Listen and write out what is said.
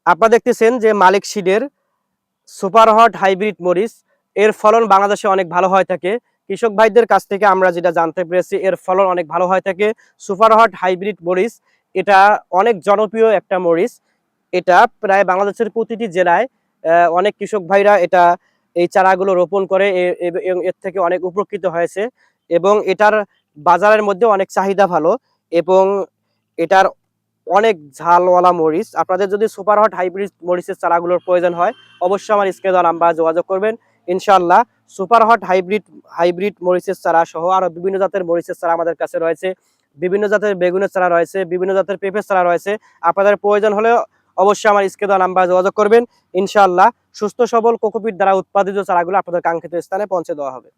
আপনারা দেখতেছেন যে মালিক সিডের সুপার হট হাইব্রিড মরিচ, এর ফলন বাংলাদেশে অনেক ভালো হয়ে থাকে। কৃষক ভাইদের কাছ থেকে আমরা যেটা জানতে পেরেছি এর ফলন অনেক ভালো হয়ে থাকে। সুপার হট হাইব্রিড মরিচ এটা অনেক জনপ্রিয় একটা মরিচ। এটা প্রায় বাংলাদেশের প্রতিটি জেলায় অনেক কৃষক ভাইরা এই চারাগুলো রোপণ করে এর থেকে অনেক উপকৃত হয়েছে এবং এটার বাজারের মধ্যে অনেক চাহিদা ভালো এবং এটার অনেক ঝালওয়ালা মরিচ। আপনাদের যদি সুপার হট হাইব্রিড মরিচের চারাগুলোর প্রয়োজন হয় অবশ্যই আমার স্ক্রিনে দেওয়া নাম্বারে যোগাযোগ করবেন। ইনশাআল্লাহ সুপার হট হাইব্রিড মরিচের চারা সহ আরো বিভিন্ন জাতের মরিচের চারা আমাদের কাছে রয়েছে, বিভিন্ন জাতের বেগুনের চারা রয়েছে, বিভিন্ন জাতের পেঁপের চারা রয়েছে। আপনাদের প্রয়োজন হলে অবশ্যই আমার স্ক্রিনে দেওয়া নাম্বারে যোগাযোগ করবেন। ইনশাআল্লাহ সুস্থ সবল কোকোপিট দ্বারা উৎপাদিত চারাগুলো আপনাদের কাঙ্ক্ষিত স্থানে পৌঁছে দেওয়া হবে।